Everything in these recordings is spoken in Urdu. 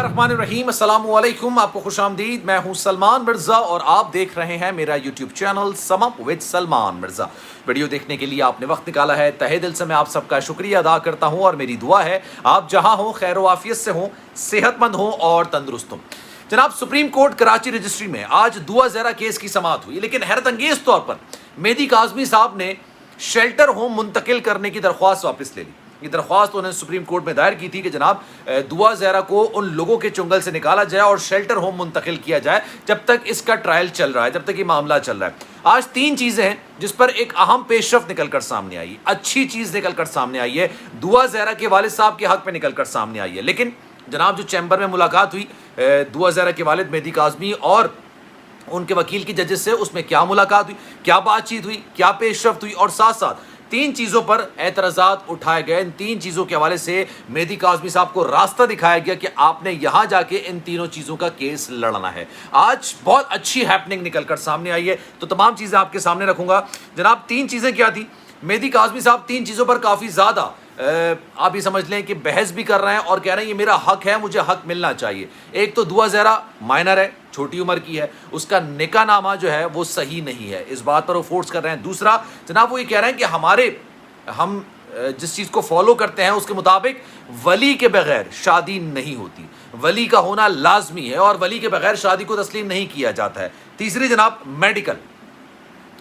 الرحمن الرحیم، السلام علیکم، آپ کو خوش آمدید۔ میں ہوں سلمان مرزا اور آپ دیکھ رہے ہیں میرا YouTube channel some up with Salman Mirza. Video دیکھنے کے لیے آپ نے وقت نکالا ہے، تہہ دل سے میں آپ سب کا شکریہ ادا کرتا ہوں اور میری دعا ہے آپ جہاں ہوں خیر و عافیت سے ہوں، صحت مند ہوں اور تندرست ہوں۔ جناب، سپریم کورٹ کراچی رجسٹری میں آج دعا زیرہ کیس کی سماعت ہوئی، لیکن حیرت انگیز طور پر مہدی کاظمی صاحب نے شیلٹر ہوم منتقل کرنے کی درخواست واپس لے لی۔ یہ درخواست انہوں نے سپریم کورٹ میں دائر کی تھی کہ جناب دعا زہرہ کو ان لوگوں کے چنگل سے نکالا جائے اور شیلٹر ہوم منتقل کیا جائے جب تک اس کا ٹرائل چل رہا ہے، جب تک یہ معاملہ چل رہا ہے۔ آج تین چیزیں ہیں جس پر ایک اہم پیش رفت نکل کر سامنے آئی، اچھی چیز نکل کر سامنے آئی ہے، دعا زہرہ کے والد صاحب کے حق میں نکل کر سامنے آئی ہے۔ لیکن جناب جو چیمبر میں ملاقات ہوئی دعا زہرہ کے والد مہدی کاظمی اور ان کے وکیل کی ججز سے، اس میں کیا ملاقات ہوئی، کیا بات چیت ہوئی، کیا پیش رفت ہوئی، اور ساتھ ساتھ تین چیزوں پر اعتراضات اٹھائے گئے۔ ان تین چیزوں کے حوالے سے مہدی کاظمی صاحب کو راستہ دکھایا گیا کہ آپ نے یہاں جا کے ان تینوں چیزوں کا کیس لڑنا ہے۔ آج بہت اچھی ہیپننگ نکل کر سامنے آئی ہے، تو تمام چیزیں آپ کے سامنے رکھوں گا۔ جناب، تین چیزیں کیا تھی؟ مہدی کاظمی صاحب تین چیزوں پر کافی زیادہ آپ یہ سمجھ لیں کہ بحث بھی کر رہے ہیں اور کہہ رہے ہیں یہ میرا حق ہے، مجھے حق ملنا چاہیے۔ ایک تو دعا زہرہ مائنر ہے، چھوٹی عمر کی ہے، اس کا نکاح نامہ جو ہے وہ صحیح نہیں ہے، اس بات پر وہ فورس کر رہے ہیں۔ دوسرا جناب وہ یہ کہہ رہے ہیں کہ ہم جس چیز کو فالو کرتے ہیں اس کے مطابق ولی کے بغیر شادی نہیں ہوتی، ولی کا ہونا لازمی ہے اور ولی کے بغیر شادی کو تسلیم نہیں کیا جاتا ہے۔ تیسری جناب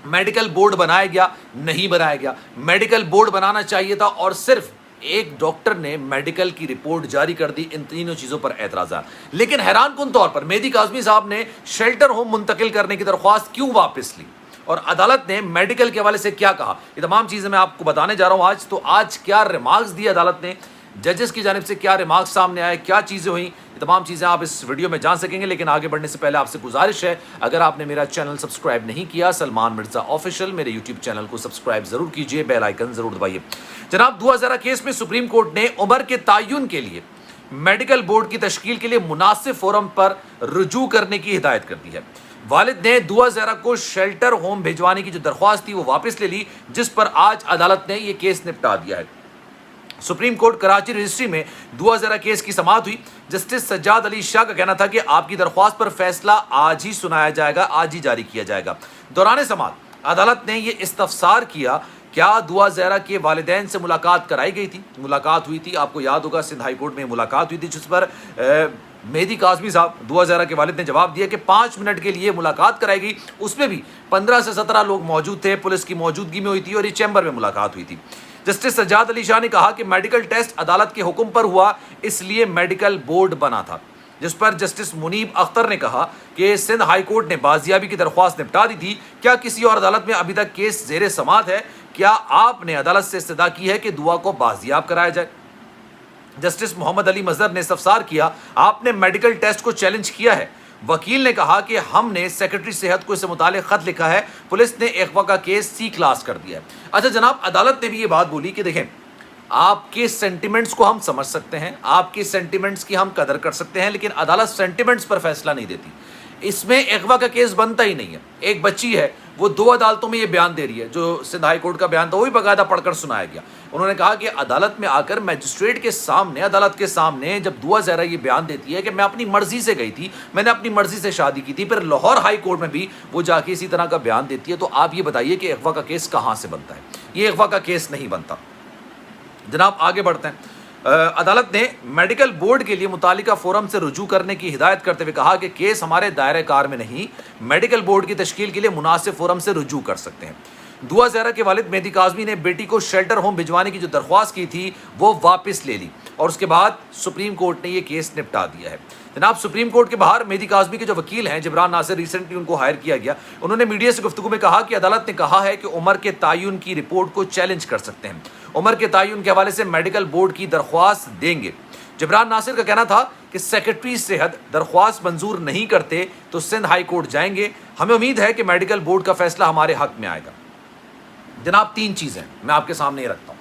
میڈیکل بورڈ بنایا گیا، نہیں بنایا گیا۔ میڈیکل بورڈ بنانا چاہیے تھا اور صرف ایک ڈاکٹر نے میڈیکل کی رپورٹ جاری کر دی۔ ان تینوں چیزوں پر اعتراضات، لیکن حیران کن طور پر مہدی کاظمی صاحب نے شیلٹر ہوم منتقل کرنے کی درخواست کیوں واپس لی اور عدالت نے میڈیکل کے حوالے سے کیا کہا، یہ تمام چیزیں میں آپ کو بتانے جا رہا ہوں آج۔ تو آج کیا ریمارکس دی عدالت نے، ججز کی جانب سے کیا ریمارکس سامنے آئے، کیا چیزیں ہوئیں، یہ تمام چیزیں آپ اس ویڈیو میں جان سکیں گے۔ لیکن آگے بڑھنے سے پہلے آپ سے گزارش ہے، اگر آپ نے میرا چینل سبسکرائب نہیں کیا سلمان مرزا آفیشیل، میرے یوٹیوب چینل کو سبسکرائب ضرور کیجئے، بیل آئیکن ضرور دبائیے۔ جناب، دعا زہرہ کیس میں سپریم کورٹ نے عمر کے تعین کے لیے میڈیکل بورڈ کی تشکیل کے لیے مناسب فورم پر رجوع کرنے کی ہدایت کر دی ہے۔ والد نے دعا زہرہ کو شیلٹر ہوم بھیجوانے کی جو درخواست تھی وہ واپس لے لی، جس پر آج عدالت نے یہ کیس نپٹا دیا ہے۔ سپریم کورٹ کراچی رجسٹری میں دعا زہرہ کیس کی سماعت ہوئی۔ جسٹس سجاد علی شاہ کا کہنا تھا کہ آپ کی درخواست پر فیصلہ آج ہی سنایا جائے گا، آج ہی جاری کیا جائے گا۔ دوران سماعت عدالت نے یہ استفسار کیا، کیا دعا زہرہ کے والدین سے ملاقات کرائی گئی تھی؟ ملاقات ہوئی تھی، آپ کو یاد ہوگا سندھ ہائی کورٹ میں ملاقات ہوئی تھی، جس پر مہدی کاظمی صاحب دعا زہرہ کے والد نے جواب دیا کہ 5 منٹ کے لیے ملاقات کرائی گئی، اس میں بھی 15 سے 17 لوگ موجود تھے، پولیس کی موجودگی میں ہوئی تھی اور یہ چیمبر میں ملاقات ہوئی تھی۔ جسٹس سجاد علی شاہ نے کہا کہ میڈیکل ٹیسٹ عدالت کے حکم پر ہوا، اس لیے میڈیکل بورڈ بنا تھا، جس پر جسٹس منیب اختر نے کہا کہ سندھ ہائی کورٹ نے بازیابی کی درخواست نپٹا دی تھی، کیا کسی اور عدالت میں ابھی تک کیس زیر سماعت ہے؟ کیا آپ نے عدالت سے استدعا کی ہے کہ دعا کو بازیاب کرایا جائے؟ جسٹس محمد علی مظہر نے استفسار کیا، آپ نے میڈیکل ٹیسٹ کو چیلنج کیا ہے؟ وکیل نے کہا کہ ہم نے سیکرٹری صحت کو اس سے متعلق خط لکھا ہے، پولیس نے اغوا کا کیس سی کلاس کر دیا ہے۔ اچھا جناب، عدالت نے بھی یہ بات بولی کہ دیکھیں، آپ کے سینٹیمنٹس کو ہم سمجھ سکتے ہیں، آپ کے سینٹیمنٹس کی ہم قدر کر سکتے ہیں، لیکن عدالت سینٹیمنٹس پر فیصلہ نہیں دیتی۔ اس میں اغوا کا کیس بنتا ہی نہیں ہے۔ ایک بچی ہے، وہ 2 عدالتوں میں یہ بیان دے رہی ہے، جو سندھ ہائی کورٹ کا بیان تھا وہ بھی باقاعدہ پڑھ کر سنایا گیا۔ انہوں نے کہا کہ عدالت میں آ کر میجسٹریٹ کے سامنے، عدالت کے سامنے جب دعا زہرہ یہ بیان دیتی ہے کہ میں اپنی مرضی سے گئی تھی، میں نے اپنی مرضی سے شادی کی تھی، پھر لاہور ہائی کورٹ میں بھی وہ جا کے اسی طرح کا بیان دیتی ہے، تو آپ یہ بتائیے کہ اغوا کا کیس کہاں سے بنتا ہے؟ یہ اغوا کا کیس نہیں بنتا۔ جناب آگے بڑھتے ہیں۔ عدالت نے میڈیکل بورڈ کے لیے متعلقہ فورم سے رجوع کرنے کی ہدایت کرتے ہوئے کہا کہ کیس ہمارے دائرہ کار میں نہیں، میڈیکل بورڈ کی تشکیل کے لیے مناسب فورم سے رجوع کر سکتے ہیں۔ دعا زہرہ کے والد مہدی کاظمی نے بیٹی کو شیلٹر ہوم بھجوانے کی جو درخواست کی تھی وہ واپس لے لی اور اس کے بعد سپریم کورٹ نے یہ کیس نپٹا دیا ہے۔ جناب، سپریم کورٹ کے باہر مہدی کاظمی کے جو وکیل ہیں جبران ناصر، ریسنٹلی ان کو ہائر کیا گیا، انہوں نے میڈیا سے گفتگو میں کہا کہ عدالت نے کہا ہے کہ عمر کے تعین کی رپورٹ کو چیلنج کر سکتے ہیں، عمر کے تعین کے حوالے سے میڈیکل بورڈ کی درخواست دیں گے۔ جبران ناصر کا کہنا تھا کہ سیکرٹری صحت درخواست منظور نہیں کرتے تو سندھ ہائی کورٹ جائیں گے، ہمیں امید ہے کہ میڈیکل بورڈ کا فیصلہ ہمارے حق میں آئے گا۔ جناب، 3 چیزیں میں آپ کے سامنے یہ رکھتا ہوں۔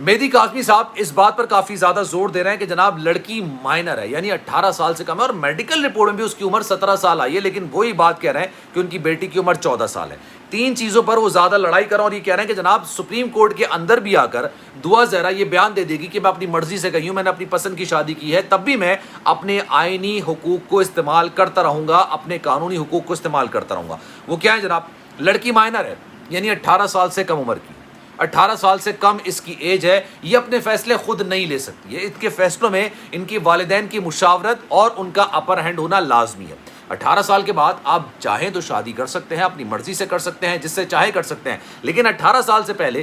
مہدی کاظمی صاحب اس بات پر کافی زیادہ زور دے رہے ہیں کہ جناب لڑکی مائنر ہے، یعنی 18 سال سے کم ہے، اور میڈیکل رپورٹ میں بھی اس کی عمر 17 سال آئی ہے، لیکن وہی بات کہہ رہے ہیں کہ ان کی بیٹی کی عمر 14 سال ہے۔ تین چیزوں پر وہ زیادہ لڑائی کر رہے ہیں، اور یہ کہہ رہے ہیں کہ جناب سپریم کورٹ کے اندر بھی آ کر دعا زہرا یہ بیان دے دے گی کہ میں اپنی مرضی سے گئی ہوں، میں نے اپنی پسند کی شادی کی ہے، تب بھی میں اپنے آئینی حقوق کو استعمال کرتا رہوں گا، اپنے قانونی حقوق کو استعمال کرتا رہوں گا۔ وہ کیا ہے جناب؟ لڑکی مائنر ہے، یعنی 18 سال سے کم عمر کی، 18 سال سے کم اس کی ایج ہے، یہ اپنے فیصلے خود نہیں لے سکتی ہے، ان کے فیصلوں میں ان کی والدین کی مشاورت اور ان کا اپر ہینڈ ہونا لازمی ہے۔ 18 سال کے بعد آپ چاہیں تو شادی کر سکتے ہیں، اپنی مرضی سے کر سکتے ہیں، جس سے چاہے کر سکتے ہیں، لیکن 18 سال سے پہلے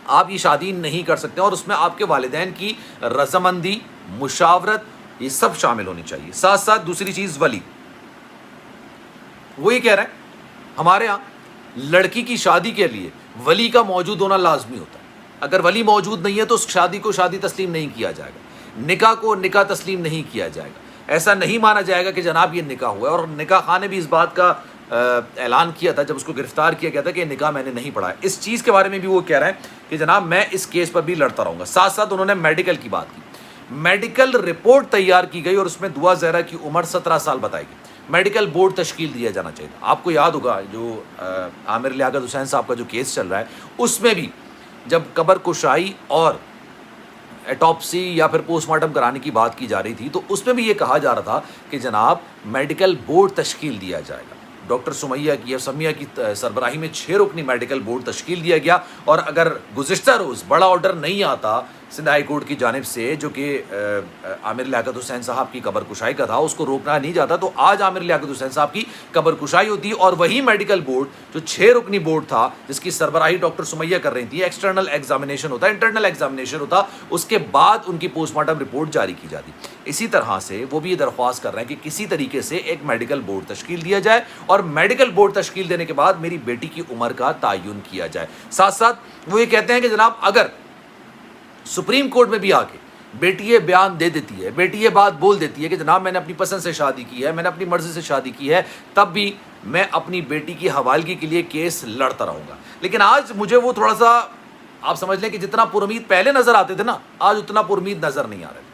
آپ یہ شادی نہیں کر سکتے، اور اس میں آپ کے والدین کی رضامندی، مشاورت، یہ سب شامل ہونی چاہیے۔ ساتھ ساتھ دوسری چیز ولی، وہ یہ کہہ رہے ہیں ہمارے ہاں لڑکی کی شادی کے لیے ولی کا موجود ہونا لازمی ہوتا ہے، اگر ولی موجود نہیں ہے تو اس شادی کو شادی تسلیم نہیں کیا جائے گا، نکاح کو نکاح تسلیم نہیں کیا جائے گا، ایسا نہیں مانا جائے گا کہ جناب یہ نکاح ہوا ہے۔ اور نکاح خان نے بھی اس بات کا اعلان کیا تھا جب اس کو گرفتار کیا گیا تھا کہ یہ نکاح میں نے نہیں پڑھا ہے۔ اس چیز کے بارے میں بھی وہ کہہ رہے ہیں کہ جناب میں اس کیس پر بھی لڑتا رہوں گا۔ ساتھ ساتھ انہوں نے میڈیکل کی بات کی، میڈیکل رپورٹ تیار کی گئی اور اس میں دعا زہرا کی عمر 17 سال بتائی گئی۔ میڈیکل بورڈ تشکیل دیا جانا چاہیے تھا۔ آپ کو یاد ہوگا جو عامر لیاقت حسین صاحب کا جو کیس چل رہا ہے، اس میں بھی جب قبر کشائی اور ایٹوپسی یا پھر پوسٹ مارٹم کرانے کی بات کی جا رہی تھی، تو اس میں بھی یہ کہا جا رہا تھا کہ جناب میڈیکل بورڈ تشکیل دیا جائے گا۔ ڈاکٹر سمیہ کی یا سمیہ کی سربراہی میں 6 رکنی میڈیکل بورڈ تشکیل دیا گیا، اور اگر گزشتہ روز بڑا آرڈر نہیں آتا سندھ ہائی کورٹ کی جانب سے جو کہ عامر لیاقت حسین صاحب کی قبر کشائی کا تھا، اس کو روکنا نہیں جاتا، تو آج عامر لیاقت حسین صاحب کی قبر کشائی ہوتی، اور وہی میڈیکل بورڈ جو 6 رکنی بورڈ تھا جس کی سربراہی ڈاکٹر سمیہ کر رہی تھی، ایکسٹرنل ایگزامینیشن ہوتا، انٹرنل ایگزامینیشن ہوتا، اس کے بعد ان کی پوسٹ مارٹم رپورٹ جاری کی جاتی۔ اسی طرح سے وہ بھی یہ درخواست کر رہے ہیں کہ کسی طریقے سے ایک میڈیکل بورڈ تشکیل دیا جائے، اور میڈیکل بورڈ تشکیل دینے کے بعد میری بیٹی کی عمر کا تعین کیا جائے۔ ساتھ ساتھ وہ یہ کہتے ہیں کہ جناب اگر سپریم کورٹ میں بھی آ کے بیٹی یہ بیان دے دیتی ہے، بیٹی یہ بات بول دیتی ہے کہ جناب میں نے اپنی پسند سے شادی کی ہے، میں نے اپنی مرضی سے شادی کی ہے، تب بھی میں اپنی بیٹی کی حوالگی کے لیے کیس لڑتا رہوں گا۔ لیکن آج مجھے وہ تھوڑا سا آپ سمجھ لیں کہ جتنا پر امید پہلے نظر آتے تھے نا، آج اتنا پر امید نظر نہیں آ رہے۔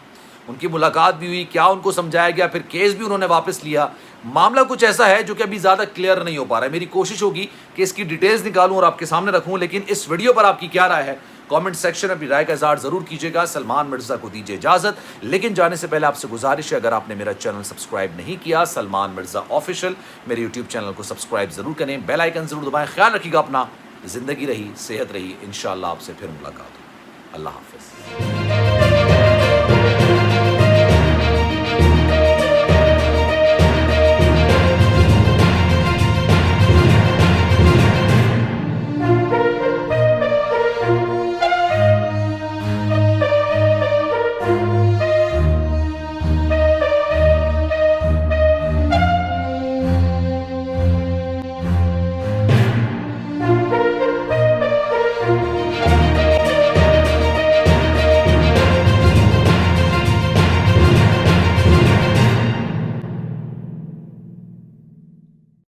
ان کی ملاقات بھی ہوئی، کیا ان کو سمجھایا گیا، پھر کیس بھی انہوں نے واپس لیا، معاملہ کچھ ایسا ہے جو کہ ابھی زیادہ کلیئر نہیں ہو پا رہا ہے۔ میری کوشش ہوگی کہ اس کی ڈیٹیلز نکالوں اور آپ کے سامنے رکھوں، لیکن اس ویڈیو پر آپ کی کیا رائے ہے کامنٹ سیکشن میں اپنی رائے کا اظہار ضرور کیجیے گا۔ سلمان مرزا کو دیجیے اجازت، لیکن جانے سے پہلے آپ سے گزارش ہے اگر آپ نے میرا چینل سبسکرائب نہیں کیا سلمان مرزا آفیشیل، میرے یوٹیوب چینل کو سبسکرائب ضرور کریں، بیل آئیکن ضرور دبائیں۔ خیال رکھیے گا اپنا، زندگی رہی، صحت رہی، انشاءاللہ آپ سے پھر ملاقات ہو۔ اللہ حافظ۔